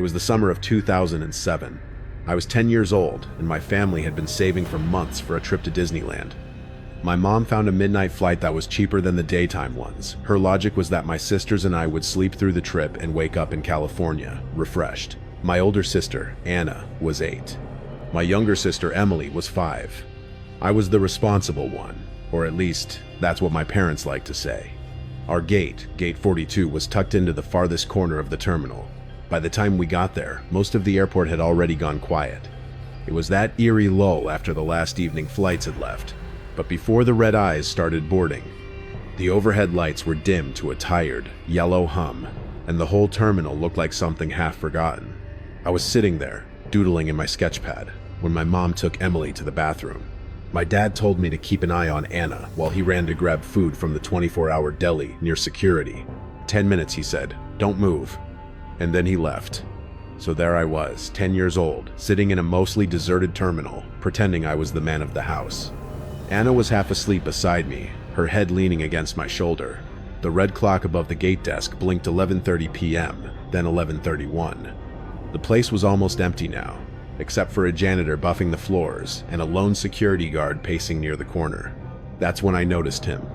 It was the summer of 2007. I was 10 years old, and my family had been saving for months for a trip to Disneyland. My mom found a midnight flight that was cheaper than the daytime ones. Her logic was that my sisters and I would sleep through the trip and wake up in California, refreshed. My older sister, Anna, was 8. My younger sister, Emily, was 5. I was the responsible one, or at least, that's what my parents liked to say. Our gate 42, was tucked into the farthest corner of the terminal. By the time we got there, most of the airport had already gone quiet. It was that eerie lull after the last evening flights had left. But before the red eyes started boarding, the overhead lights were dimmed to a tired, yellow hum, and the whole terminal looked like something half forgotten. I was sitting there, doodling in my sketch pad, when my mom took Emily to the bathroom. My dad told me to keep an eye on Anna while he ran to grab food from the 24-hour deli near security. 10 minutes, he said. Don't move. And then he left. So there I was, 10 years old, sitting in a mostly deserted terminal, pretending I was the man of the house. Anna was half asleep beside me, her head leaning against my shoulder. The red clock above the gate desk blinked 11:30 p.m., then 11:31. The place was almost empty now, except for a janitor buffing the floors and a lone security guard pacing near the corner. That's when I noticed him.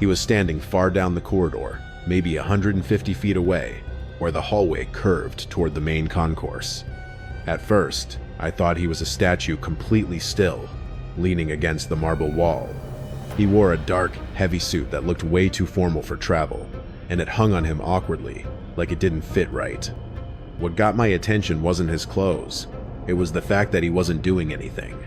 He was standing far down the corridor, maybe 150 feet away, where the hallway curved toward the main concourse. At first, I thought he was a statue completely still, leaning against the marble wall. He wore a dark, heavy suit that looked way too formal for travel, and it hung on him awkwardly, like it didn't fit right. What got my attention wasn't his clothes. It was the fact that he wasn't doing anything.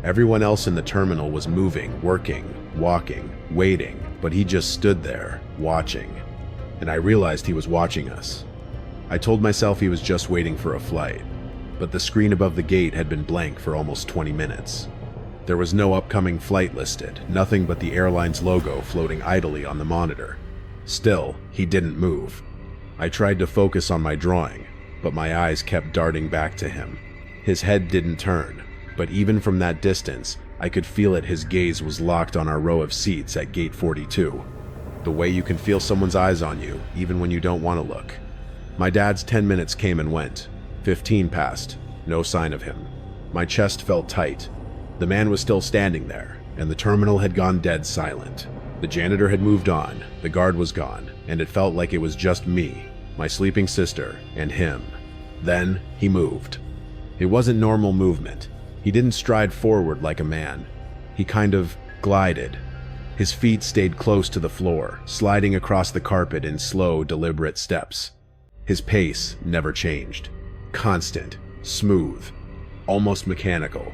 Everyone else in the terminal was moving, working, walking, waiting, but he just stood there, watching. And I realized he was watching us. I told myself he was just waiting for a flight, but the screen above the gate had been blank for almost 20 minutes. There was no upcoming flight listed, nothing but the airline's logo floating idly on the monitor. Still, he didn't move. I tried to focus on my drawing, but my eyes kept darting back to him. His head didn't turn, but even from that distance, I could feel it. His gaze was locked on our row of seats at gate 42. The way you can feel someone's eyes on you, even when you don't want to look. My dad's 10 minutes came and went. 15 passed. No sign of him. My chest felt tight. The man was still standing there, and the terminal had gone dead silent. The janitor had moved on, the guard was gone, and it felt like it was just me, my sleeping sister, and him. Then he moved. It wasn't normal movement. He didn't stride forward like a man. He kind of glided. His feet stayed close to the floor, sliding across the carpet in slow, deliberate steps. His pace never changed. Constant, smooth, almost mechanical.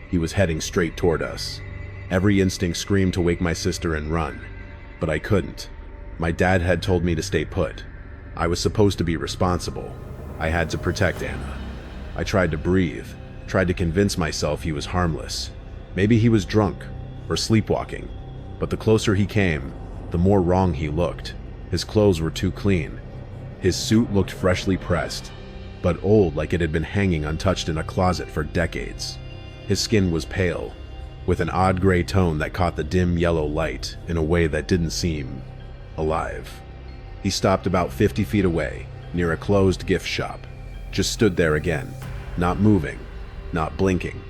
He was heading straight toward us. Every instinct screamed to wake my sister and run, but I couldn't. My dad had told me to stay put. I was supposed to be responsible. I had to protect Anna. I tried to breathe, tried to convince myself he was harmless. Maybe he was drunk or sleepwalking, but the closer he came, the more wrong he looked. His clothes were too clean. His suit looked freshly pressed, but old, like it had been hanging untouched in a closet for decades. His skin was pale, with an odd gray tone that caught the dim yellow light in a way that didn't seem alive. He stopped about 50 feet away, near a closed gift shop. Just stood there again, not moving, not blinking.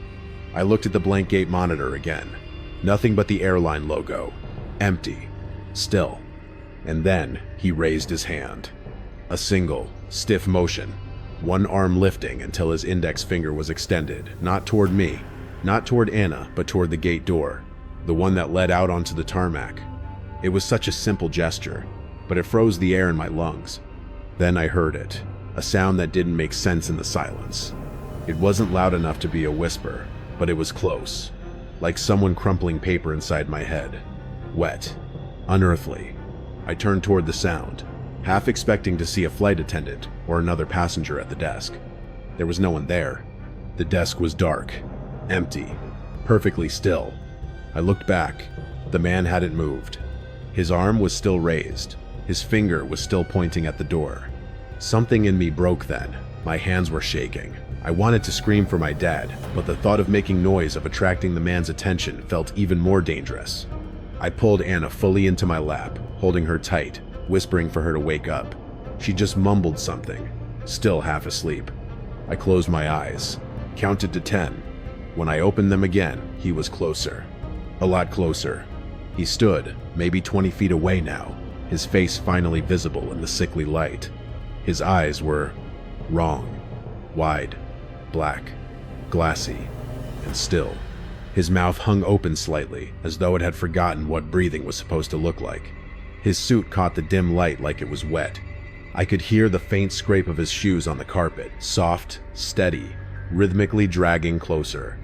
I looked at the blank gate monitor again. Nothing but the airline logo. Empty. Still. And then he raised his hand. A single, stiff motion. One arm lifting until his index finger was extended, not toward me, not toward Anna, but toward the gate door, the one that led out onto the tarmac. It was such a simple gesture, but it froze the air in my lungs. Then I heard it, a sound that didn't make sense in the silence. It wasn't loud enough to be a whisper, but it was close, like someone crumpling paper inside my head. Wet, unearthly. I turned toward the sound, half expecting to see a flight attendant or another passenger at the desk. There was no one there. The desk was dark, empty, perfectly still. I looked back. The man hadn't moved. His arm was still raised. His finger was still pointing at the door. Something in me broke then. My hands were shaking. I wanted to scream for my dad, but the thought of making noise, of attracting the man's attention, felt even more dangerous. I pulled Anna fully into my lap, holding her tight, whispering for her to wake up. She just mumbled something. still half asleep. I closed my eyes, counted to 10. When I opened them again, he was closer. A lot closer. He stood, maybe 20 feet away now, his face finally visible in the sickly light. His eyes were wrong, wide, black, glassy, and still. His mouth hung open slightly, as though it had forgotten what breathing was supposed to look like. His suit caught the dim light like it was wet. I could hear the faint scrape of his shoes on the carpet, soft, steady, rhythmically dragging closer.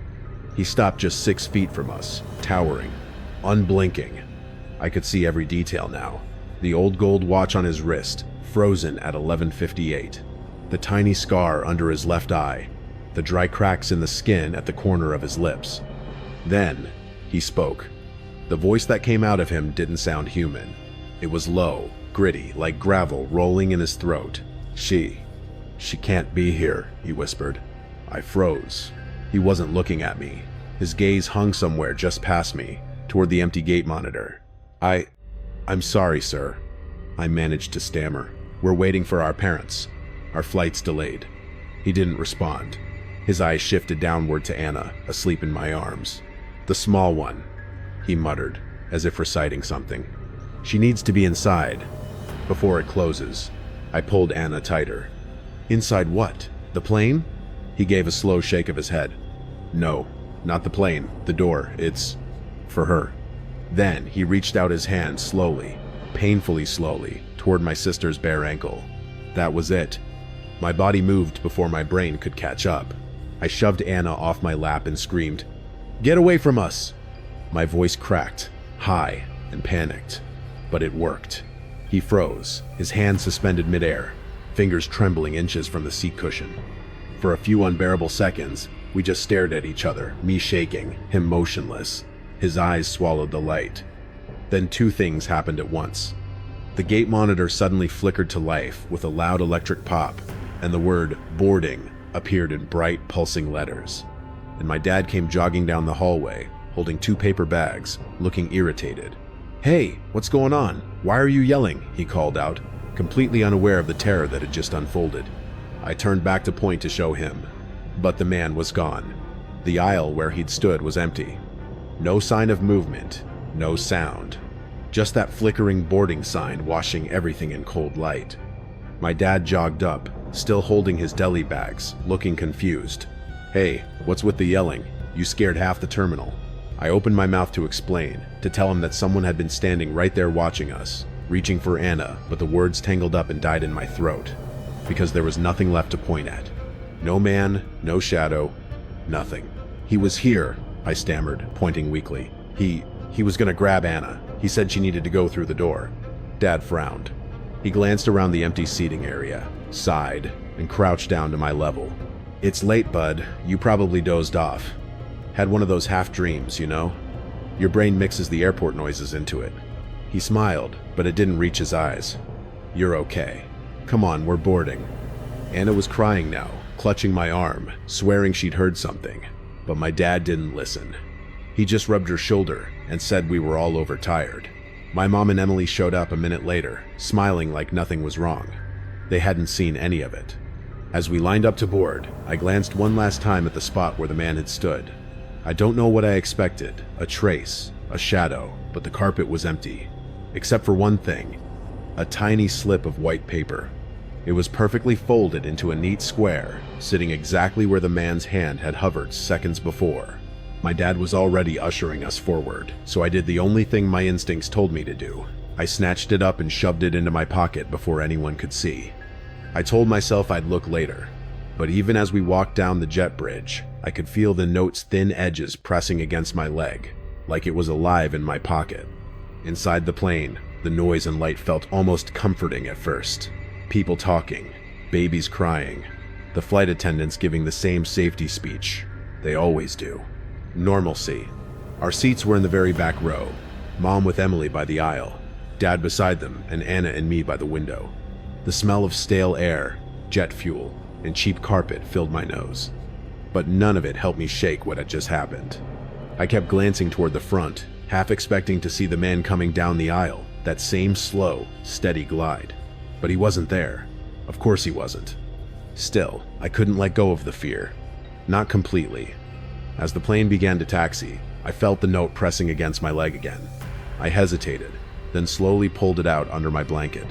He stopped just 6 feet from us, towering, unblinking. I could see every detail now. The old gold watch on his wrist, frozen at 11:58. The tiny scar under his left eye, the dry cracks in the skin at the corner of his lips. Then, he spoke. The voice that came out of him didn't sound human. It was low, gritty, like gravel rolling in his throat. She can't be here, he whispered. I froze. He wasn't looking at me. His gaze hung somewhere just past me, toward the empty gate monitor. I'm sorry, sir. I managed to stammer. We're waiting for our parents. Our flight's delayed. He didn't respond. His eyes shifted downward to Anna, asleep in my arms. The small one, he muttered, as if reciting something. She needs to be inside. Before it closes, I pulled Anna tighter. Inside what? The plane? He gave a slow shake of his head. No, not the plane, the door. It's for her. Then he reached out his hand slowly, painfully slowly, toward my sister's bare ankle. That was it. My body moved before my brain could catch up. I shoved Anna off my lap and screamed, "Get away from us!" My voice cracked, high and panicked. But it worked. He froze, his hands suspended midair, fingers trembling inches from the seat cushion. For a few unbearable seconds, we just stared at each other, me shaking, him motionless. His eyes swallowed the light. Then two things happened at once. The gate monitor suddenly flickered to life with a loud electric pop, and the word boarding appeared in bright, pulsing letters. And my dad came jogging down the hallway, holding 2 paper bags, looking irritated. "Hey, what's going on? Why are you yelling?" he called out, completely unaware of the terror that had just unfolded. I turned back to point to show him, but the man was gone. The aisle where he'd stood was empty. No sign of movement, no sound. Just that flickering boarding sign washing everything in cold light. My dad jogged up, still holding his deli bags, looking confused. "Hey, what's with the yelling? You scared half the terminal." I opened my mouth to explain, to tell him that someone had been standing right there watching us, reaching for Anna, but the words tangled up and died in my throat, because there was nothing left to point at. No man, no shadow, nothing. "He was here," I stammered, pointing weakly. He was gonna grab Anna. He said she needed to go through the door." Dad frowned. He glanced around the empty seating area, sighed, and crouched down to my level. "It's late, bud. You probably dozed off. Had one of those half dreams, you know? Your brain mixes the airport noises into it." He smiled, but it didn't reach his eyes. "You're okay. Come on, we're boarding." Anna was crying now, clutching my arm, swearing she'd heard something. But my dad didn't listen. He just rubbed her shoulder and said we were all overtired. My mom and Emily showed up a minute later, smiling like nothing was wrong. They hadn't seen any of it. As we lined up to board, I glanced one last time at the spot where the man had stood. I don't know what I expected, a trace, a shadow, but the carpet was empty. Except for one thing, a tiny slip of white paper. It was perfectly folded into a neat square, sitting exactly where the man's hand had hovered seconds before. My dad was already ushering us forward, so I did the only thing my instincts told me to do. I snatched it up and shoved it into my pocket before anyone could see. I told myself I'd look later, but even as we walked down the jet bridge, I could feel the note's thin edges pressing against my leg, like it was alive in my pocket. Inside the plane, the noise and light felt almost comforting at first. People talking, babies crying, the flight attendants giving the same safety speech. They always do. Normalcy. Our seats were in the very back row, Mom with Emily by the aisle, Dad beside them, and Anna and me by the window. The smell of stale air, jet fuel, and cheap carpet filled my nose. But none of it helped me shake what had just happened. I kept glancing toward the front, half expecting to see the man coming down the aisle, that same slow, steady glide. But he wasn't there. Of course he wasn't. Still, I couldn't let go of the fear. Not completely. As the plane began to taxi, I felt the note pressing against my leg again. I hesitated, then slowly pulled it out under my blanket.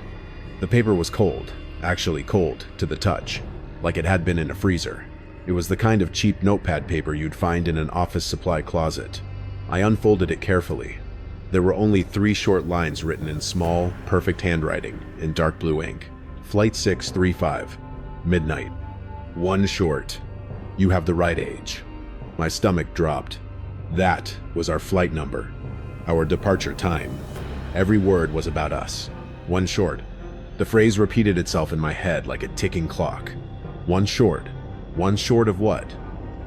The paper was cold, actually cold to the touch, like it had been in a freezer. It was the kind of cheap notepad paper you'd find in an office supply closet. I unfolded it carefully. There were only 3 short lines written in small, perfect handwriting in dark blue ink. Flight 635, midnight. 1 short. You have the right age. My stomach dropped. That was our flight number, our departure time. Every word was about us. 1 short. The phrase repeated itself in my head like a ticking clock. 1 short. 1 short of what?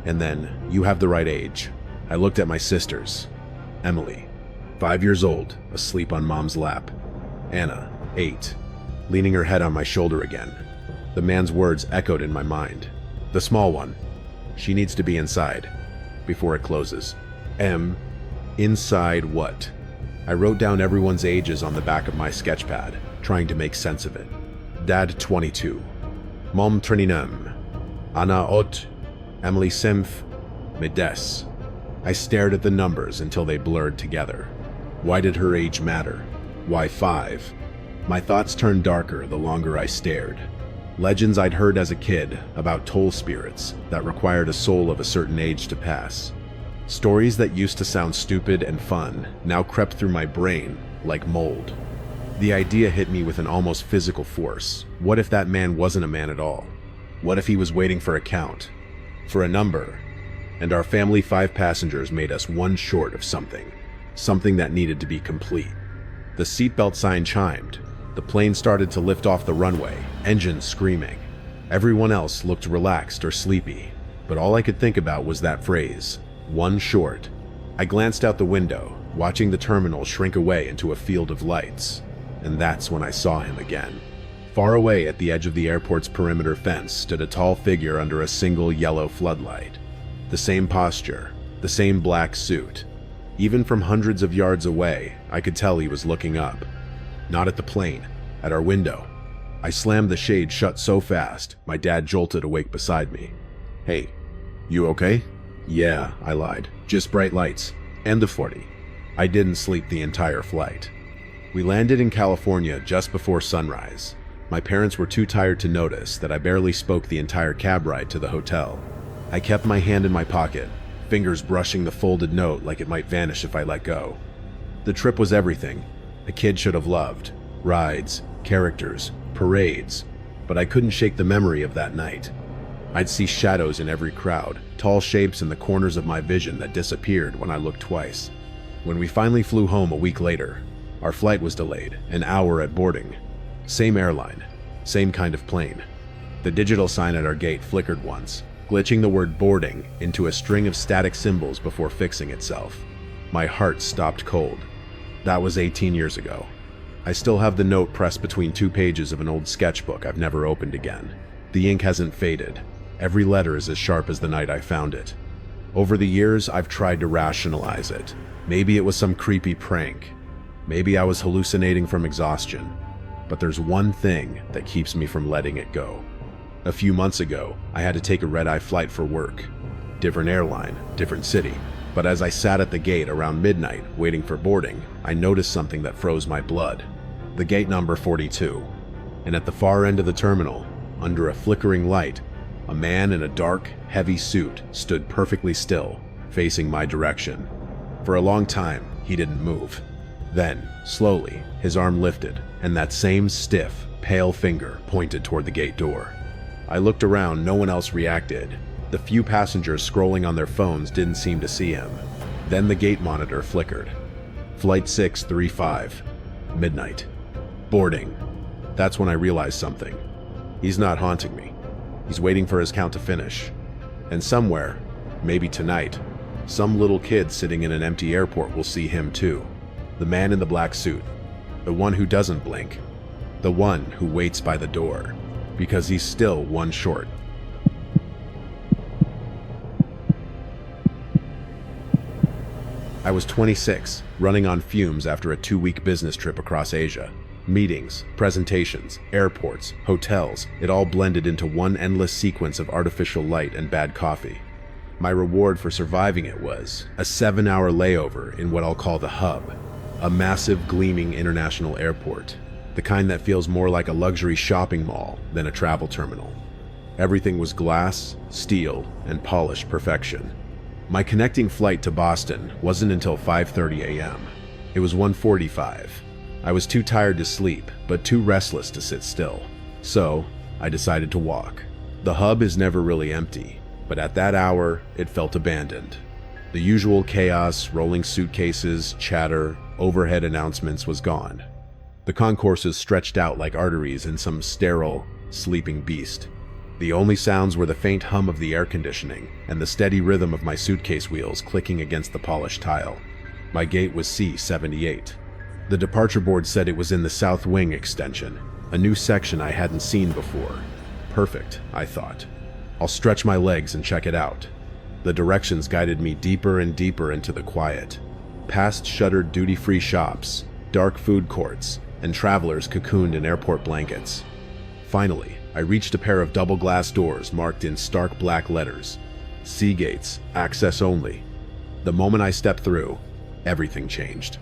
And then, you have the right age. I looked at my sisters. Emily, 5 years old, asleep on mom's lap. Anna, 8, leaning her head on my shoulder again. The man's words echoed in my mind. The small one. She needs to be inside, before it closes. Inside what? I wrote down everyone's ages on the back of my sketchpad, trying to make sense of it. Dad, 22. Mom, 29. Anna, 8. Emily, 5. Medes. I stared at the numbers until they blurred together. Why did her age matter? Why 5? My thoughts turned darker the longer I stared. Legends I'd heard as a kid about toll spirits that required a soul of a certain age to pass. Stories that used to sound stupid and fun now crept through my brain like mold. The idea hit me with an almost physical force. What if that man wasn't a man at all? What if he was waiting for a count? For a number? And our family 5 passengers made us 1 short of something. Something that needed to be complete. The seatbelt sign chimed. The plane started to lift off the runway, engines screaming. Everyone else looked relaxed or sleepy, but all I could think about was that phrase, 1 short. I glanced out the window, watching the terminal shrink away into a field of lights, and that's when I saw him again. Far away at the edge of the airport's perimeter fence stood a tall figure under a single yellow floodlight. The same posture, the same black suit. Even from hundreds of yards away, I could tell he was looking up. Not at the plane, at our window. I slammed the shade shut so fast, my dad jolted awake beside me. Hey, you okay? Yeah, I lied. Just bright lights. And the 40. I didn't sleep the entire flight. We landed in California just before sunrise. My parents were too tired to notice that I barely spoke the entire cab ride to the hotel. I kept my hand in my pocket, fingers brushing the folded note like it might vanish if I let go. The trip was everything a kid should have loved. Rides, characters, parades. But I couldn't shake the memory of that night. I'd see shadows in every crowd, tall shapes in the corners of my vision that disappeared when I looked twice. When we finally flew home a week later, our flight was delayed, an hour at boarding. Same airline, same kind of plane. The digital sign at our gate flickered once, glitching the word boarding into a string of static symbols before fixing itself. My heart stopped cold. That was 18 years ago. I still have the note pressed between 2 pages of an old sketchbook I've never opened again. The ink hasn't faded. Every letter is as sharp as the night I found it. Over the years, I've tried to rationalize it. Maybe it was some creepy prank. Maybe I was hallucinating from exhaustion. But there's one thing that keeps me from letting it go. A few months ago, I had to take a red-eye flight for work. Different airline, different city. But as I sat at the gate around midnight, waiting for boarding, I noticed something that froze my blood. The gate number 42. And at the far end of the terminal, under a flickering light, a man in a dark, heavy suit stood perfectly still, facing my direction. For a long time, he didn't move. Then, slowly, his arm lifted, and that same stiff, pale finger pointed toward the gate door. I looked around, no one else reacted. The few passengers scrolling on their phones didn't seem to see him. Then the gate monitor flickered. Flight 635, midnight. Boarding. That's when I realized something. He's not haunting me. He's waiting for his count to finish. And somewhere, maybe tonight, some little kid sitting in an empty airport will see him too. The man in the black suit. The one who doesn't blink. The one who waits by the door. Because he's still 1 short. I was 26, running on fumes after a 2-week business trip across Asia. Meetings, presentations, airports, hotels, it all blended into one endless sequence of artificial light and bad coffee. My reward for surviving it was a 7-hour layover in what I'll call the hub, a massive, gleaming international airport, the kind that feels more like a luxury shopping mall than a travel terminal. Everything was glass, steel, and polished perfection. My connecting flight to Boston wasn't until 5:30 a.m. It was 1:45. I was too tired to sleep, but too restless to sit still. So, I decided to walk. The hub is never really empty, but at that hour, it felt abandoned. The usual chaos, rolling suitcases, chatter, overhead announcements was gone. The concourses stretched out like arteries in some sterile, sleeping beast. The only sounds were the faint hum of the air conditioning and the steady rhythm of my suitcase wheels clicking against the polished tile. My gate was C78. The departure board said it was in the South Wing extension, a new section I hadn't seen before. Perfect, I thought. I'll stretch my legs and check it out. The directions guided me deeper and deeper into the quiet, past shuttered duty-free shops, dark food courts, and travelers cocooned in airport blankets. Finally, I reached a pair of double glass doors marked in stark black letters, "C Gates, access only." The moment I stepped through, everything changed.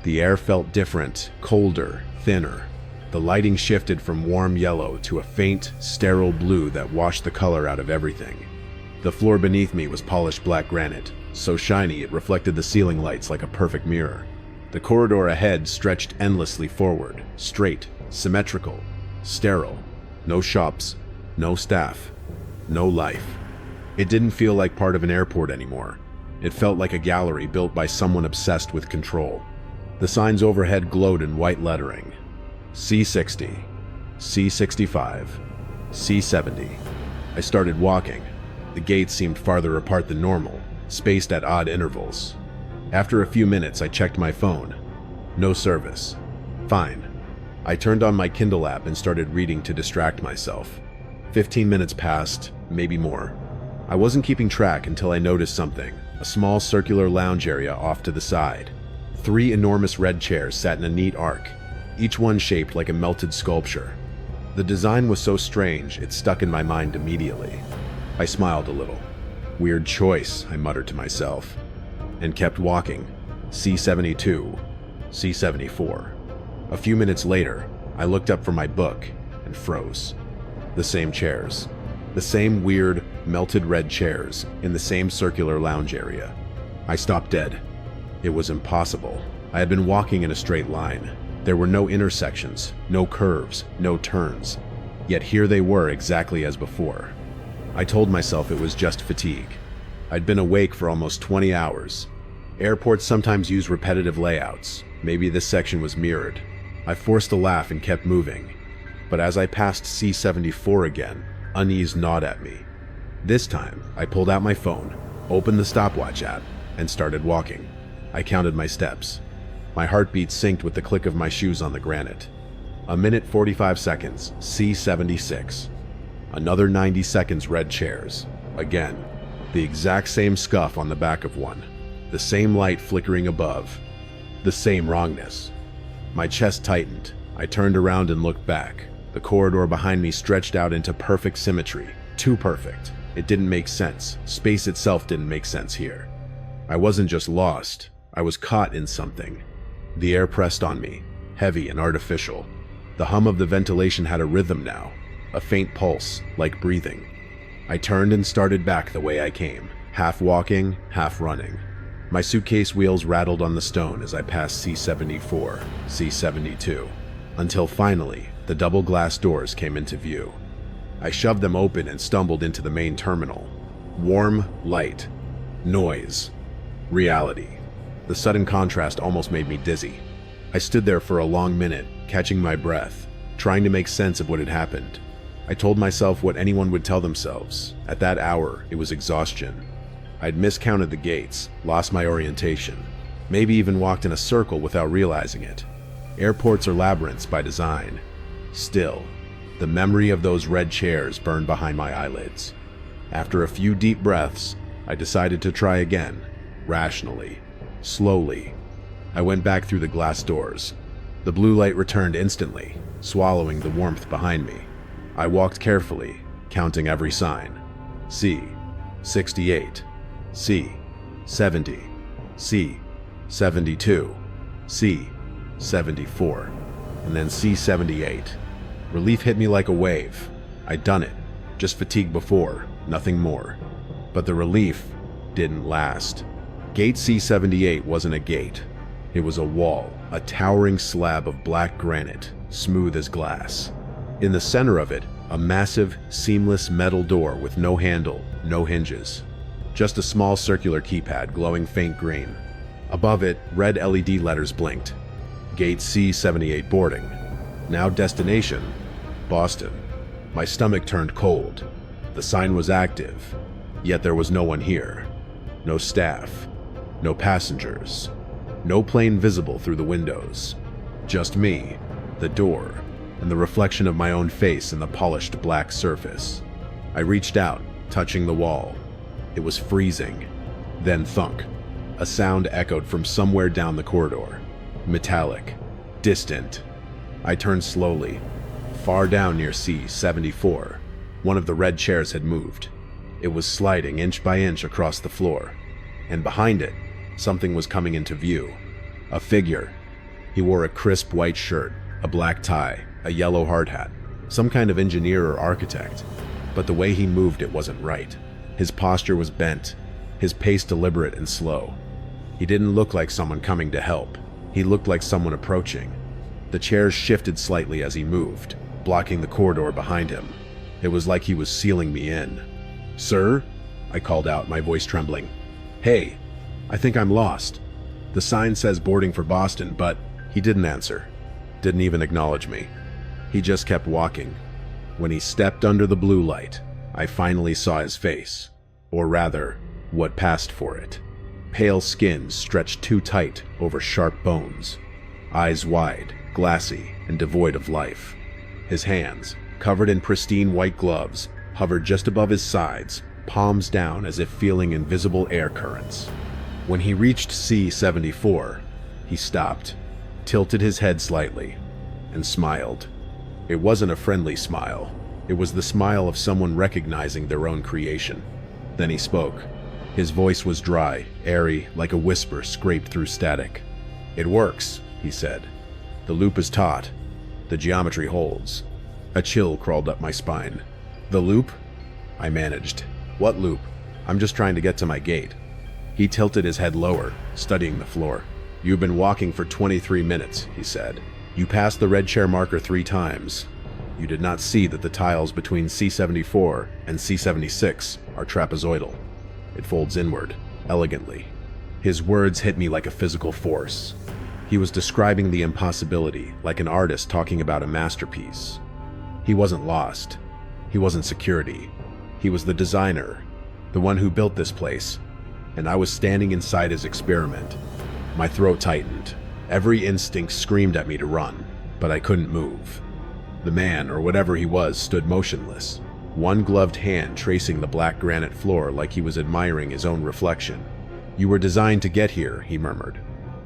The air felt different, colder, thinner. The lighting shifted from warm yellow to a faint, sterile blue that washed the color out of everything. The floor beneath me was polished black granite, so shiny it reflected the ceiling lights like a perfect mirror. The corridor ahead stretched endlessly forward, straight, symmetrical, sterile. No shops, no staff, no life. It didn't feel like part of an airport anymore. It felt like a gallery built by someone obsessed with control. The signs overhead glowed in white lettering. C60, C65, C70. I started walking. The gates seemed farther apart than normal, spaced at odd intervals. After a few minutes, I checked my phone. No service. Fine. I turned on my Kindle app and started reading to distract myself. 15 minutes passed, maybe more. I wasn't keeping track until I noticed something, a small circular lounge area off to the side. 3 enormous red chairs sat in a neat arc, each one shaped like a melted sculpture. The design was so strange, it stuck in my mind immediately. I smiled a little. Weird choice, I muttered to myself, and kept walking. C72, C74. A few minutes later, I looked up from my book and froze. The same chairs. The same weird, melted red chairs in the same circular lounge area. I stopped dead. It was impossible. I had been walking in a straight line. There were no intersections, no curves, no turns. Yet here they were exactly as before. I told myself it was just fatigue. I'd been awake for almost 20 hours. Airports sometimes use repetitive layouts. Maybe this section was mirrored. I forced a laugh and kept moving. But as I passed C74 again, unease gnawed at me. This time, I pulled out my phone, opened the stopwatch app, and started walking. I counted my steps. My heartbeat synced with the click of my shoes on the granite. A minute 45 seconds, C76. Another 90 seconds, red chairs. Again, the exact same scuff on the back of one. The same light flickering above. The same wrongness. My chest tightened. I turned around and looked back. The corridor behind me stretched out into perfect symmetry. Too perfect. It didn't make sense. Space itself didn't make sense here. I wasn't just lost. I was caught in something. The air pressed on me, heavy and artificial. The hum of the ventilation had a rhythm now, a faint pulse, like breathing. I turned and started back the way I came, half walking, half running. My suitcase wheels rattled on the stone as I passed C74, C72, until finally the double glass doors came into view. I shoved them open and stumbled into the main terminal. Warm light, noise, reality. The sudden contrast almost made me dizzy. I stood there for a long minute, catching my breath, trying to make sense of what had happened. I told myself what anyone would tell themselves. At that hour, it was exhaustion. I'd miscounted the gates, lost my orientation, maybe even walked in a circle without realizing it. Airports are labyrinths by design. Still, the memory of those red chairs burned behind my eyelids. After a few deep breaths, I decided to try again, rationally. Slowly, I went back through the glass doors. The blue light returned instantly, swallowing the warmth behind me. I walked carefully, counting every sign. C, 68, C, 70, C, 72, C, 74, and then C, 78. Relief hit me like a wave. I'd done it, just fatigue before, nothing more. But the relief didn't last. Gate C-78 wasn't a gate. It was a wall, a towering slab of black granite, smooth as glass. In the center of it, a massive, seamless metal door with no handle, no hinges. Just a small circular keypad glowing faint green. Above it, red LED letters blinked. Gate C-78 boarding. Now destination, Boston. My stomach turned cold. The sign was active, yet there was no one here. No staff, no passengers, no plane visible through the windows. Just me, the door, and the reflection of my own face in the polished black surface. I reached out, touching the wall. It was freezing. Then thunk. A sound echoed from somewhere down the corridor. Metallic, distant. I turned slowly. Far down near C-74, one of the red chairs had moved. It was sliding inch by inch across the floor. And behind it, something was coming into view. A figure. He wore a crisp white shirt, a black tie, a yellow hard hat. Some kind of engineer or architect. But the way he moved, it wasn't right. His posture was bent, his pace deliberate and slow. He didn't look like someone coming to help. He looked like someone approaching. The chairs shifted slightly as he moved, blocking the corridor behind him. It was like he was sealing me in. "Sir?" I called out, my voice trembling. "Hey, I think I'm lost. The sign says boarding for Boston," but he didn't answer. Didn't even acknowledge me. He just kept walking. When he stepped under the blue light, I finally saw his face. Or rather, what passed for it. Pale skin stretched too tight over sharp bones. Eyes wide, glassy, and devoid of life. His hands, covered in pristine white gloves, hovered just above his sides, palms down as if feeling invisible air currents. When he reached C-74, he stopped, tilted his head slightly, and smiled. It wasn't a friendly smile. It was the smile of someone recognizing their own creation. Then he spoke. His voice was dry, airy, like a whisper scraped through static. "It works," he said. "The loop is taut. The geometry holds." A chill crawled up my spine. "The loop?" I managed. "What loop? I'm just trying to get to my gate." He tilted his head lower, studying the floor. "You've been walking for 23 minutes, he said. "You passed the red chair marker 3 times. You did not see that the tiles between C-74 and C-76 are trapezoidal. It folds inward, elegantly." His words hit me like a physical force. He was describing the impossibility, like an artist talking about a masterpiece. He wasn't lost. He wasn't security. He was the designer, the one who built this place, and I was standing inside his experiment. My throat tightened. Every instinct screamed at me to run, but I couldn't move. The man, or whatever he was, stood motionless, one gloved hand tracing the black granite floor like he was admiring his own reflection. "You were designed to get here," he murmured.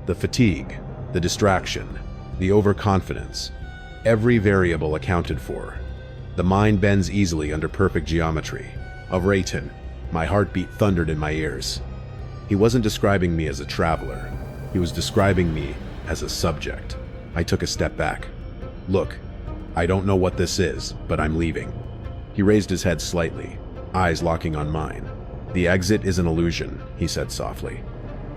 "The fatigue, the distraction, the overconfidence, every variable accounted for. The mind bends easily under perfect geometry. Of Rayton." My heartbeat thundered in my ears. He wasn't describing me as a traveler. He was describing me as a subject. I took a step back. "Look, I don't know what this is, but I'm leaving." He raised his head slightly, eyes locking on mine. "The exit is an illusion," he said softly.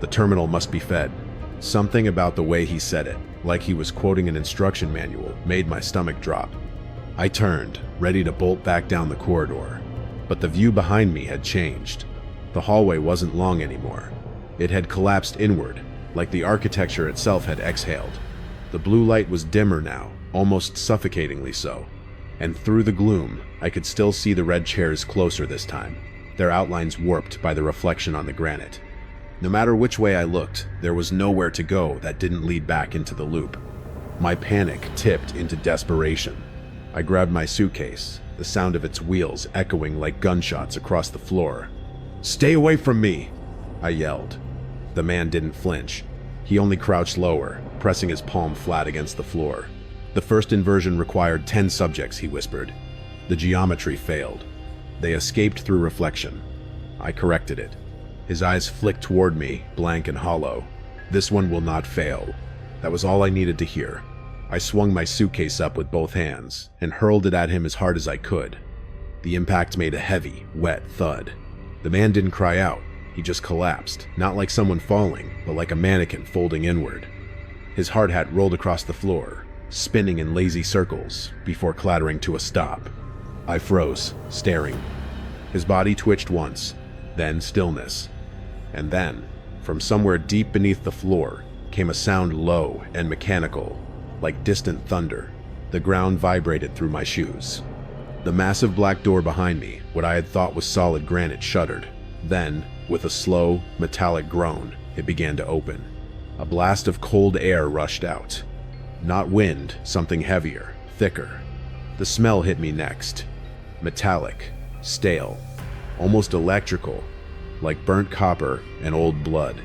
"The terminal must be fed." Something about the way he said it, like he was quoting an instruction manual, made my stomach drop. I turned, ready to bolt back down the corridor. But the view behind me had changed. The hallway wasn't long anymore. It had collapsed inward, like the architecture itself had exhaled. The blue light was dimmer now, almost suffocatingly so. And through the gloom, I could still see the red chairs closer this time, their outlines warped by the reflection on the granite. No matter which way I looked, there was nowhere to go that didn't lead back into the loop. My panic tipped into desperation. I grabbed my suitcase, the sound of its wheels echoing like gunshots across the floor. "Stay away from me!" I yelled. The man didn't flinch. He only crouched lower, pressing his palm flat against the floor. The first inversion required 10 subjects, he whispered. The geometry failed. They escaped through reflection. I corrected it. His eyes flicked toward me, blank and hollow. This one will not fail. That was all I needed to hear. I swung my suitcase up with both hands and hurled it at him as hard as I could. The impact made a heavy, wet thud. The man didn't cry out. He just collapsed, not like someone falling, but like a mannequin folding inward. His hard hat rolled across the floor, spinning in lazy circles before clattering to a stop. I froze, staring. His body twitched once, then stillness. And then, from somewhere deep beneath the floor, came a sound low and mechanical, like distant thunder. The ground vibrated through my shoes. The massive black door behind me, what I had thought was solid granite, shuddered. Then, with a slow, metallic groan, it began to open. A blast of cold air rushed out. Not wind, something heavier, thicker. The smell hit me next. Metallic, stale, almost electrical, like burnt copper and old blood.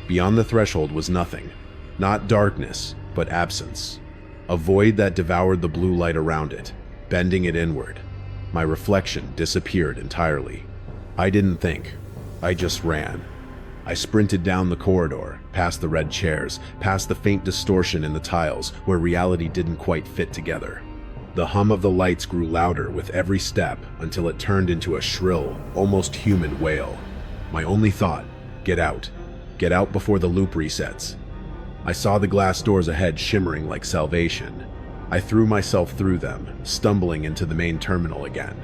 Beyond the threshold was nothing. Not darkness, but absence. A void that devoured the blue light around it, bending it inward. My reflection disappeared entirely. I didn't think. I just ran. I sprinted down the corridor, past the red chairs, past the faint distortion in the tiles where reality didn't quite fit together. The hum of the lights grew louder with every step until it turned into a shrill, almost human wail. My only thought, get out. Get out before the loop resets. I saw the glass doors ahead shimmering like salvation. I threw myself through them, stumbling into the main terminal again.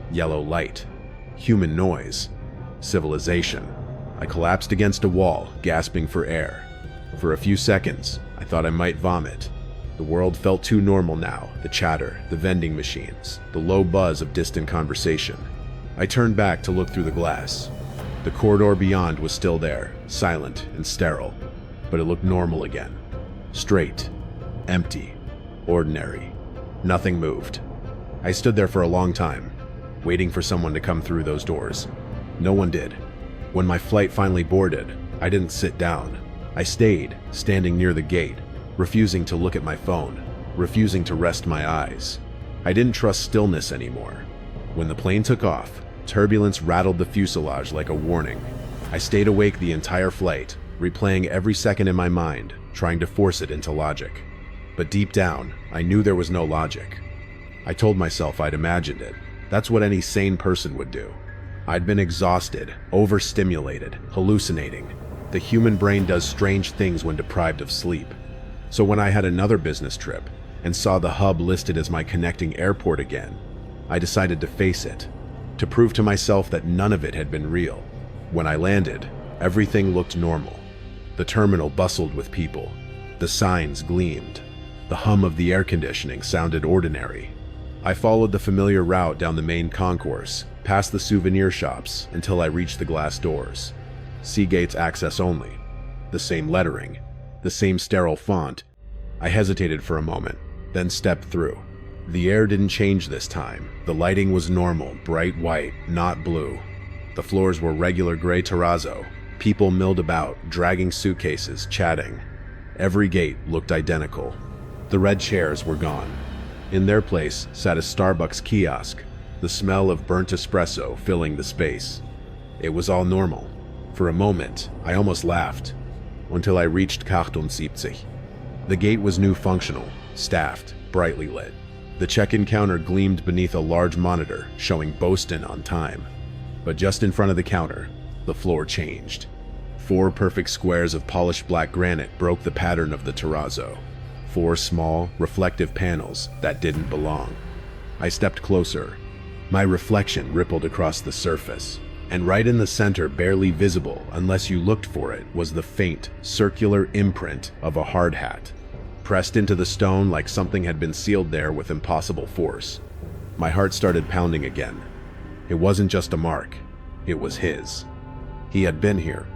Yellow light. Human noise. Civilization. I collapsed against a wall, gasping for air. For a few seconds, I thought I might vomit. The world felt too normal now, the chatter, the vending machines, the low buzz of distant conversation. I turned back to look through the glass. The corridor beyond was still there, silent and sterile, but it looked normal again. Straight, empty, ordinary. Nothing moved. I stood there for a long time, waiting for someone to come through those doors. No one did. When my flight finally boarded, I didn't sit down. I stayed, standing near the gate, refusing to look at my phone, refusing to rest my eyes. I didn't trust stillness anymore. When the plane took off, turbulence rattled the fuselage like a warning. I stayed awake the entire flight, replaying every second in my mind, trying to force it into logic. But deep down, I knew there was no logic. I told myself I'd imagined it. That's what any sane person would do. I'd been exhausted, overstimulated, hallucinating. The human brain does strange things when deprived of sleep. So when I had another business trip and saw the hub listed as my connecting airport again, I decided to face it, to prove to myself that none of it had been real. When I landed, everything looked normal. The terminal bustled with people. The signs gleamed. The hum of the air conditioning sounded ordinary. I followed the familiar route down the main concourse, past the souvenir shops, until I reached the glass doors. Seagate's access only. The same lettering. The same sterile font. I hesitated for a moment, then stepped through. The air didn't change this time. The lighting was normal, bright white, not blue. The floors were regular gray terrazzo. People milled about, dragging suitcases, chatting. Every gate looked identical. The red chairs were gone. In their place sat a Starbucks kiosk, the smell of burnt espresso filling the space. It was all normal. For a moment, I almost laughed, until I reached Karton 70. The gate was new, functional, staffed, brightly lit. The check-in counter gleamed beneath a large monitor showing Boston on time. But just in front of the counter, the floor changed. 4 perfect squares of polished black granite broke the pattern of the terrazzo. 4 small, reflective panels that didn't belong. I stepped closer. My reflection rippled across the surface, and right in the center, barely visible unless you looked for it, was the faint, circular imprint of a hard hat, pressed into the stone like something had been sealed there with impossible force. My heart started pounding again. It wasn't just a mark, it was his. He had been here,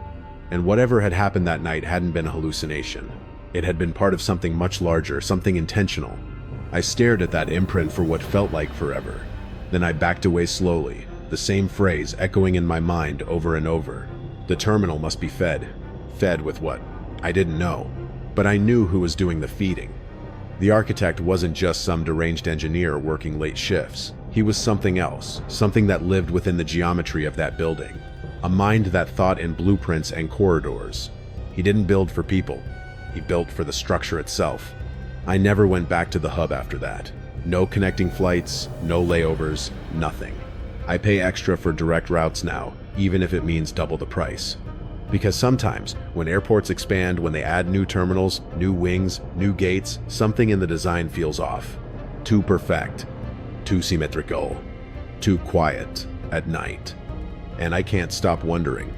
and whatever had happened that night hadn't been a hallucination. It had been part of something much larger, something intentional. I stared at that imprint for what felt like forever. Then I backed away slowly, the same phrase echoing in my mind over and over. The terminal must be fed. Fed with what? I didn't know. but I knew who was doing the feeding. The architect wasn't just some deranged engineer working late shifts. He was something else, something that lived within the geometry of that building. A mind that thought in blueprints and corridors. He didn't build for people. He built for the structure itself. I never went back to the hub after that. No connecting flights, no layovers, nothing. I pay extra for direct routes now, even if it means double the price. Because sometimes, when airports expand, when they add new terminals, new wings, new gates, something in the design feels off. Too perfect, too symmetrical, too quiet at night. And I can't stop wondering,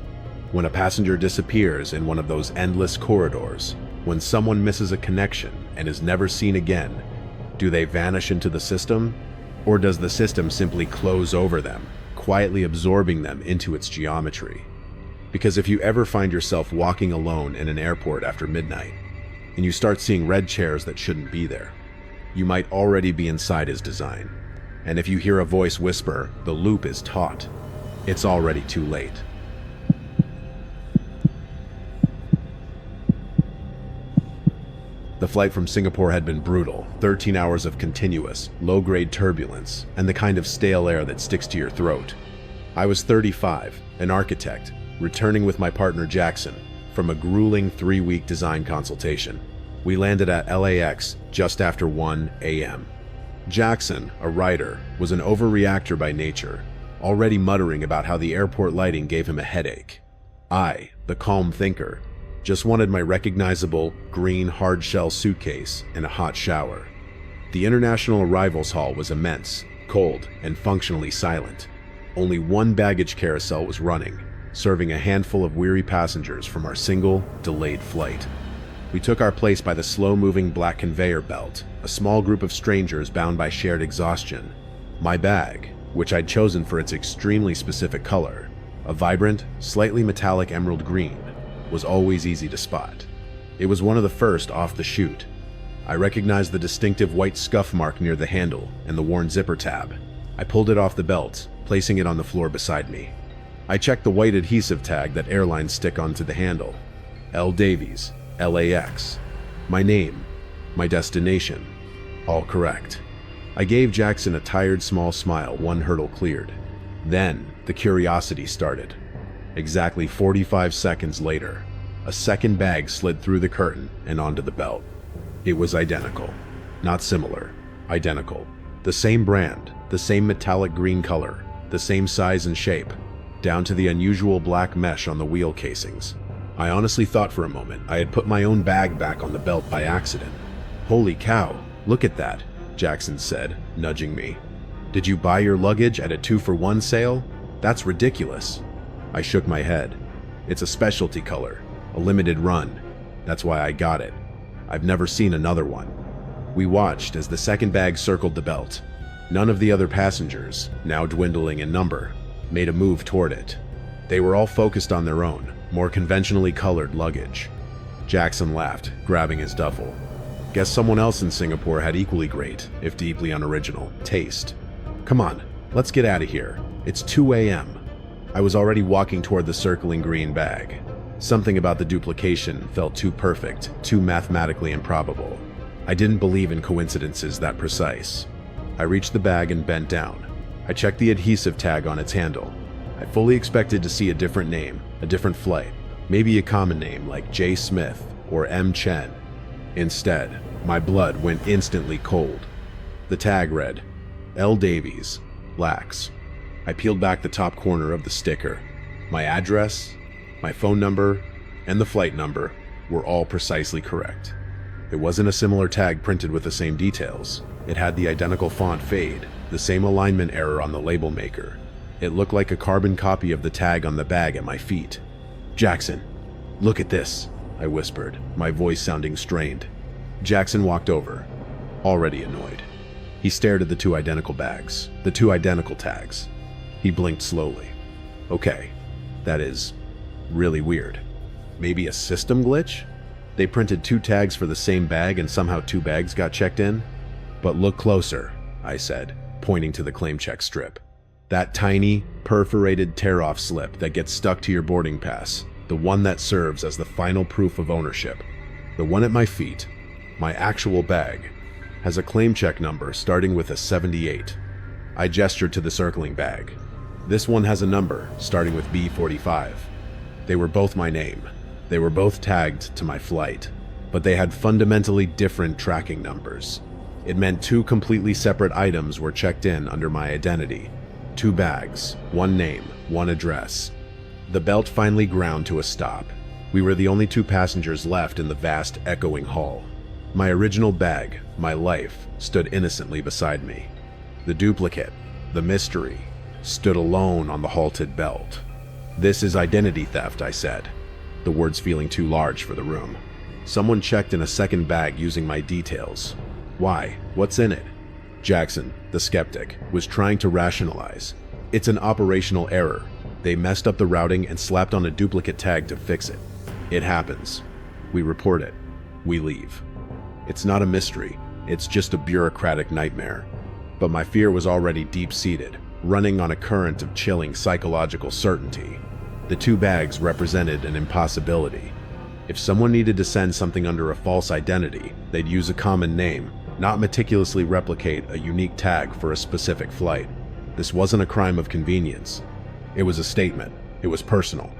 when a passenger disappears in one of those endless corridors, when someone misses a connection and is never seen again, do they vanish into the system? Or does the system simply close over them, quietly absorbing them into its geometry? Because if you ever find yourself walking alone in an airport after midnight, and you start seeing red chairs that shouldn't be there, you might already be inside his design. And if you hear a voice whisper, "The loop is taut," it's already too late. The flight from Singapore had been brutal, 13 hours of continuous, low-grade turbulence, and the kind of stale air that sticks to your throat. I was 35, an architect, returning with my partner Jackson from a grueling 3-week design consultation. We landed at LAX just after 1 a.m. Jackson, a writer, was an overreactor by nature, already muttering about how the airport lighting gave him a headache. I, the calm thinker, just wanted my recognizable green hard-shell suitcase and a hot shower. The international arrivals hall was immense, cold, and functionally silent. Only one baggage carousel was running, serving a handful of weary passengers from our single, delayed flight. We took our place by the slow-moving black conveyor belt, a small group of strangers bound by shared exhaustion. My bag, which I'd chosen for its extremely specific color, a vibrant, slightly metallic emerald green, was always easy to spot. It was one of the first off the chute. I recognized the distinctive white scuff mark near the handle and the worn zipper tab. I pulled it off the belt, placing it on the floor beside me. I checked the white adhesive tag that airlines stick onto the handle. L. Davies, LAX. My name, my destination, all correct. I gave Jackson a tired small smile, one hurdle cleared. Then the curiosity started. Exactly 45 seconds later, a second bag slid through the curtain and onto the belt. It was identical. Not similar, identical. The same brand, the same metallic green color, the same size and shape, down to the unusual black mesh on the wheel casings. I honestly thought for a moment I had put my own bag back on the belt by accident. "Holy cow, look at that," Jackson said, nudging me. "Did you buy your luggage at a 2-for-1 sale? That's ridiculous." I shook my head. "It's a specialty color, a limited run. That's why I got it. I've never seen another one." We watched as the second bag circled the belt. None of the other passengers, now dwindling in number, made a move toward it. They were all focused on their own, more conventionally colored luggage. Jackson laughed, grabbing his duffel. Guess someone else in Singapore had equally great, if deeply unoriginal, taste. "Come on, let's get out of here. It's 2 a.m. I was already walking toward the circling green bag. Something about the duplication felt too perfect, too mathematically improbable. I didn't believe in coincidences that precise. I reached the bag and bent down. I checked the adhesive tag on its handle. I fully expected to see a different name, a different flight, maybe a common name like J. Smith or M. Chen. Instead, my blood went instantly cold. The tag read, L. Davies, LAX. I peeled back the top corner of the sticker. My address, my phone number, and the flight number were all precisely correct. It wasn't a similar tag printed with the same details. It had the identical font fade, the same alignment error on the label maker. It looked like a carbon copy of the tag on the bag at my feet. "Jackson, look at this," I whispered, my voice sounding strained. Jackson walked over, already annoyed. He stared at the two identical bags, the two identical tags. He blinked slowly. "Okay, that is really weird. Maybe a system glitch? They printed 2 tags for the same bag and somehow 2 bags got checked in? But look closer," I said, pointing to the claim check strip. "That tiny, perforated tear-off slip that gets stuck to your boarding pass, the one that serves as the final proof of ownership. The one at my feet, my actual bag, has a claim check number starting with a 78. I gestured to the circling bag. This one has a number starting with B45. They were both my name. They were both tagged to my flight, but they had fundamentally different tracking numbers. It meant two completely separate items were checked in under my identity. Two bags, one name, one address. The belt finally ground to a stop. We were the only two passengers left in the vast, echoing hall. My original bag, my life, stood innocently beside me. The duplicate, the mystery, stood alone on the halted belt. "This is identity theft," I said, the words feeling too large for the room. "Someone checked in a second bag using my details. Why? What's in it?" Jackson, the skeptic, was trying to rationalize. "It's an operational error. They messed up the routing and slapped on a duplicate tag to fix it. It happens. We report it. We leave. It's not a mystery. It's just a bureaucratic nightmare." But my fear was already deep-seated, running on a current of chilling psychological certainty. The two bags represented an impossibility. If someone needed to send something under a false identity, they'd use a common name, not meticulously replicate a unique tag for a specific flight. This wasn't a crime of convenience. It was a statement. It was personal.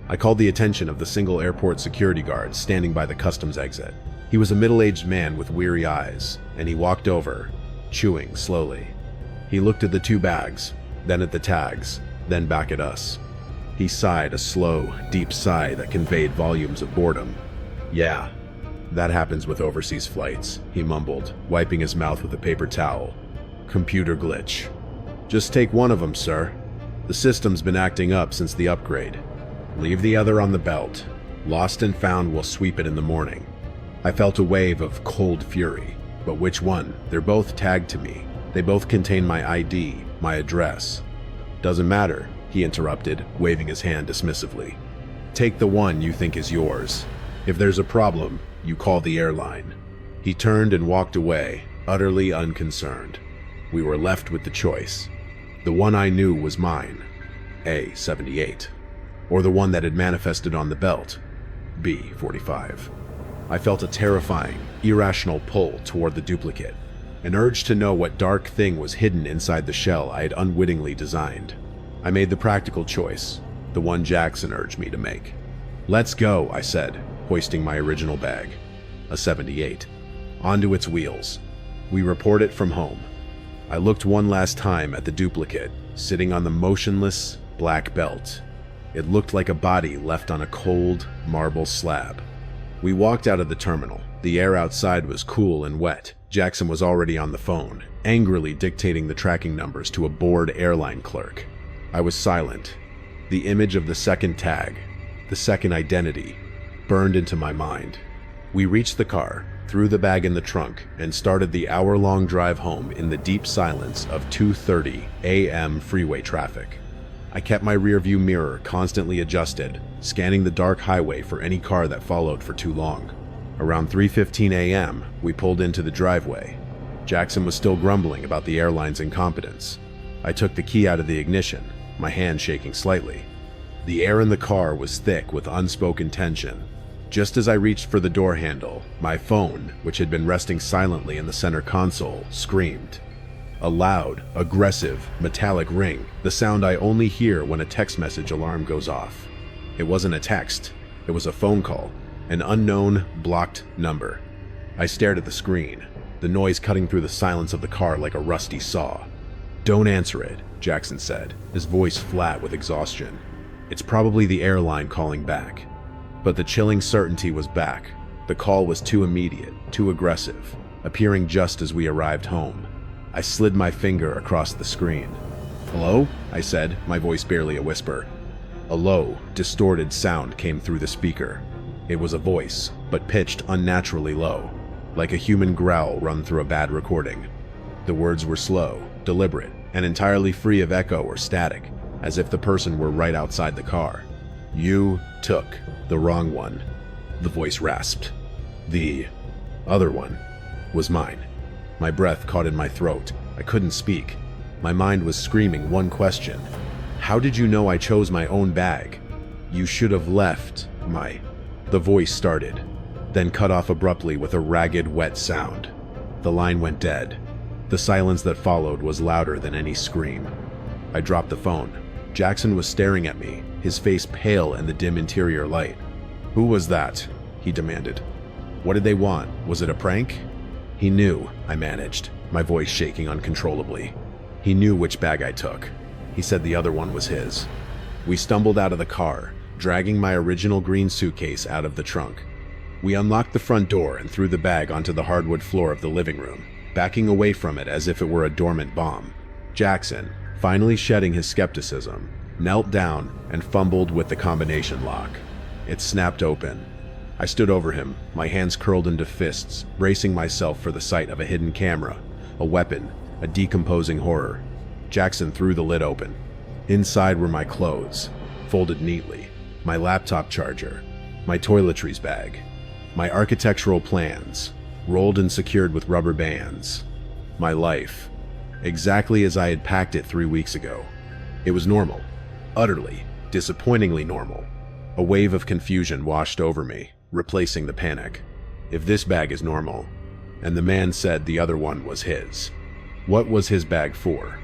I called the attention of the single airport security guard standing by the customs exit. He was a middle-aged man with weary eyes, and he walked over, chewing slowly. He looked at the two bags, then at the tags, then back at us. He sighed a slow, deep sigh that conveyed volumes of boredom. "Yeah, that happens with overseas flights," he mumbled, wiping his mouth with a paper towel. "Computer glitch. Just take one of them, sir. The system's been acting up since the upgrade. Leave the other on the belt. Lost and found will sweep it in the morning." I felt a wave of cold fury. But which one? They're both tagged to me. They both contain my ID, my address. "Doesn't matter," he interrupted, waving his hand dismissively. "Take the one you think is yours. If there's a problem, you call the airline." He turned and walked away, utterly unconcerned. We were left with the choice. The one I knew was mine, A78, or the one that had manifested on the belt, B45. I felt a terrifying, irrational pull toward the duplicate, an urge to know what dark thing was hidden inside the shell I had unwittingly designed. I made the practical choice, the one Jackson urged me to make. "Let's go," I said, hoisting my original bag, a 78, onto its wheels. We reported from home. I looked one last time at the duplicate, sitting on the motionless, black belt. It looked like a body left on a cold, marble slab. We walked out of the terminal. The air outside was cool and wet. Jackson was already on the phone, angrily dictating the tracking numbers to a bored airline clerk. I was silent. The image of the second tag, the second identity, burned into my mind. We reached the car, threw the bag in the trunk, and started the hour-long drive home in the deep silence of 2:30 a.m. freeway traffic. I kept my rearview mirror constantly adjusted, scanning the dark highway for any car that followed for too long. Around 3:15 a.m., we pulled into the driveway. Jackson was still grumbling about the airline's incompetence. I took the key out of the ignition, my hand shaking slightly. The air in the car was thick with unspoken tension. Just as I reached for the door handle, my phone, which had been resting silently in the center console, screamed. A loud, aggressive, metallic ring, the sound I only hear when a text message alarm goes off. It wasn't a text, it was a phone call, an unknown, blocked number. I stared at the screen, the noise cutting through the silence of the car like a rusty saw. "Don't answer it," Jackson said, his voice flat with exhaustion. "It's probably the airline calling back." But the chilling certainty was back. The call was too immediate, too aggressive, appearing just as we arrived home. I slid my finger across the screen. "Hello?" I said, my voice barely a whisper. A low, distorted sound came through the speaker. It was a voice, but pitched unnaturally low, like a human growl run through a bad recording. The words were slow, deliberate, and entirely free of echo or static, as if the person were right outside the car. "You took the wrong one," the voice rasped. "The other one was mine." My breath caught in my throat. I couldn't speak. My mind was screaming one question. "How did you know I chose my own bag? You should have left my..." The voice started. then cut off abruptly with a ragged, wet sound. The line went dead. The silence that followed was louder than any scream. I dropped the phone. Jackson was staring at me, his face pale in the dim interior light. "Who was that?" he demanded. "What did they want? Was it a prank?" "He knew," I managed, my voice shaking uncontrollably. "He knew which bag I took. He said the other one was his." We stumbled out of the car, dragging my original green suitcase out of the trunk. We unlocked the front door and threw the bag onto the hardwood floor of the living room, backing away from it as if it were a dormant bomb. Jackson, finally shedding his skepticism, knelt down and fumbled with the combination lock. It snapped open. I stood over him, my hands curled into fists, bracing myself for the sight of a hidden camera, a weapon, a decomposing horror. Jackson threw the lid open. Inside were my clothes, folded neatly, my laptop charger, my toiletries bag, my architectural plans, rolled and secured with rubber bands. My life, exactly as I had packed it 3 weeks ago. It was normal, utterly, disappointingly normal. A wave of confusion washed over me, replacing the panic. If this bag is normal, and the man said the other one was his, what was his bag for?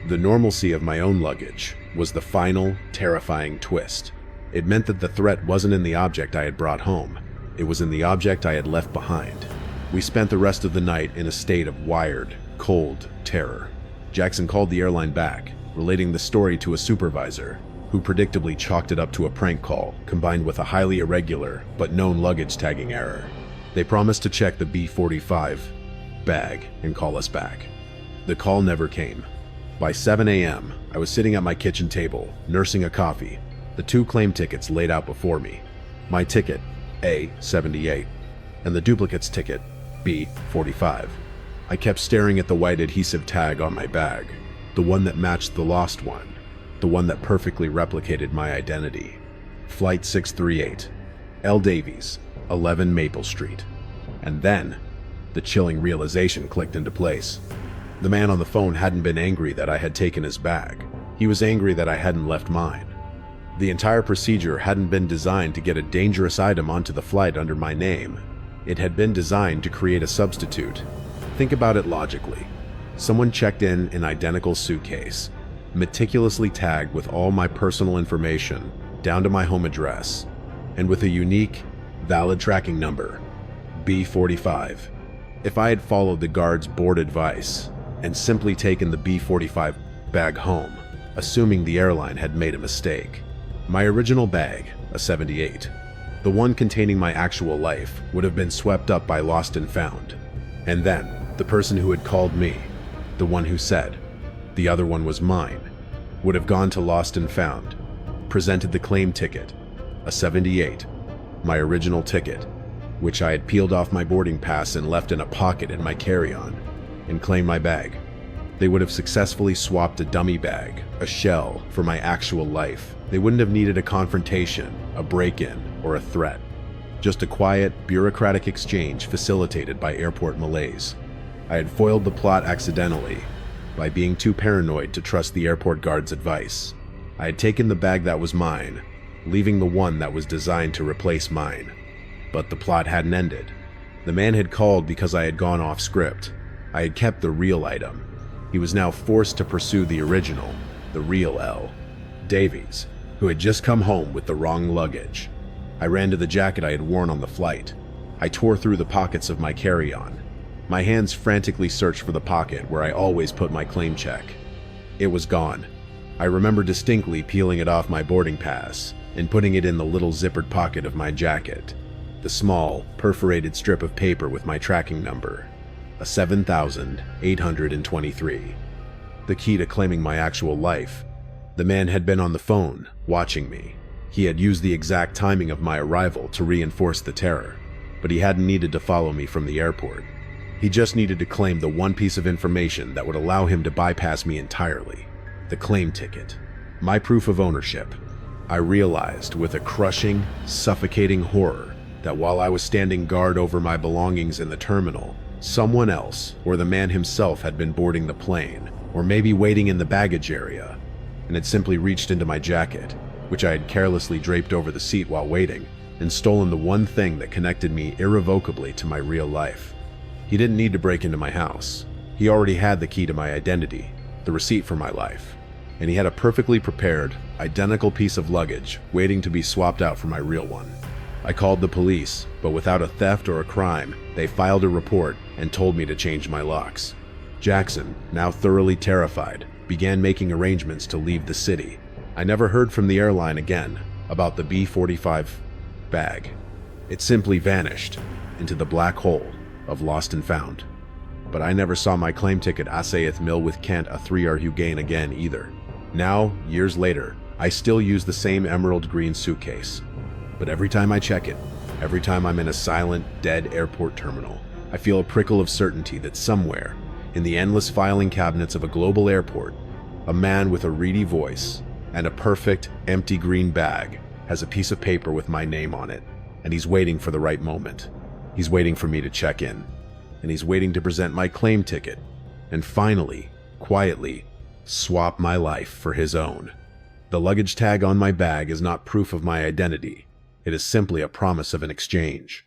The normalcy of my own luggage was the final, terrifying twist. It meant that the threat wasn't in the object I had brought home. It was in the object I had left behind. We spent the rest of the night in a state of wired, cold terror. Jackson called the airline back, relating the story to a supervisor, who predictably chalked it up to a prank call, combined with a highly irregular but known luggage tagging error. They promised to check the B-45 bag and call us back. The call never came. By 7 a.m., I was sitting at my kitchen table, nursing a coffee, the 2 claim tickets laid out before me. My ticket, A-78, and the duplicate's ticket, B-45. I kept staring at the white adhesive tag on my bag, the one that matched the lost one, the one that perfectly replicated my identity. Flight 638, L. Davies, 11 Maple Street. And then, the chilling realization clicked into place. The man on the phone hadn't been angry that I had taken his bag. He was angry that I hadn't left mine. The entire procedure hadn't been designed to get a dangerous item onto the flight under my name. It had been designed to create a substitute. Think about it logically. Someone checked in an identical suitcase, meticulously tagged with all my personal information, down to my home address, and with a unique, valid tracking number, B-45. If I had followed the guard's board advice and simply taken the B-45 bag home, assuming the airline had made a mistake, my original bag, a 78, the one containing my actual life, would have been swept up by Lost and Found. And then, the person who had called me, the one who said the other one was mine, would have gone to Lost and Found, presented the claim ticket, a 78, my original ticket, which I had peeled off my boarding pass and left in a pocket in my carry-on, and claimed my bag. They would have successfully swapped a dummy bag, a shell, for my actual life. They wouldn't have needed a confrontation, a break-in, or a threat. Just a quiet, bureaucratic exchange facilitated by airport malaise. I had foiled the plot accidentally, by being too paranoid to trust the airport guard's advice. I had taken the bag that was mine, leaving the one that was designed to replace mine. But the plot hadn't ended. The man had called because I had gone off script. I had kept the real item. He was now forced to pursue the original, the real L. Davies, who had just come home with the wrong luggage. I ran to the jacket I had worn on the flight. I tore through the pockets of my carry-on. My hands frantically searched for the pocket where I always put my claim check. It was gone. I remember distinctly peeling it off my boarding pass and putting it in the little zippered pocket of my jacket, the small, perforated strip of paper with my tracking number, a 7,823. The key to claiming my actual life. The man had been on the phone, watching me. He had used the exact timing of my arrival to reinforce the terror, but he hadn't needed to follow me from the airport. He just needed to claim the one piece of information that would allow him to bypass me entirely, the claim ticket, my proof of ownership. I realized with a crushing, suffocating horror that while I was standing guard over my belongings in the terminal, someone else, or the man himself, had been boarding the plane, or maybe waiting in the baggage area, and had simply reached into my jacket, which I had carelessly draped over the seat while waiting, and stolen the one thing that connected me irrevocably to my real life. He didn't need to break into my house. He already had the key to my identity, the receipt for my life, and he had a perfectly prepared, identical piece of luggage waiting to be swapped out for my real one. I called the police, but without a theft or a crime, they filed a report and told me to change my locks. Jackson, now thoroughly terrified, began making arrangements to leave the city. I never heard from the airline again about the B-45 bag. It simply vanished into the black hole of lost and found. But I never saw my claim ticket Asaith Mill with Kent a 3R Hugain again either. Now, years later, I still use the same emerald green suitcase. But every time I check it, every time I'm in a silent, dead airport terminal, I feel a prickle of certainty that somewhere, in the endless filing cabinets of a global airport, a man with a reedy voice and a perfect, empty green bag has a piece of paper with my name on it, and he's waiting for the right moment. He's waiting for me to check in, and he's waiting to present my claim ticket, and finally, quietly, swap my life for his own. The luggage tag on my bag is not proof of my identity. It is simply a promise of an exchange.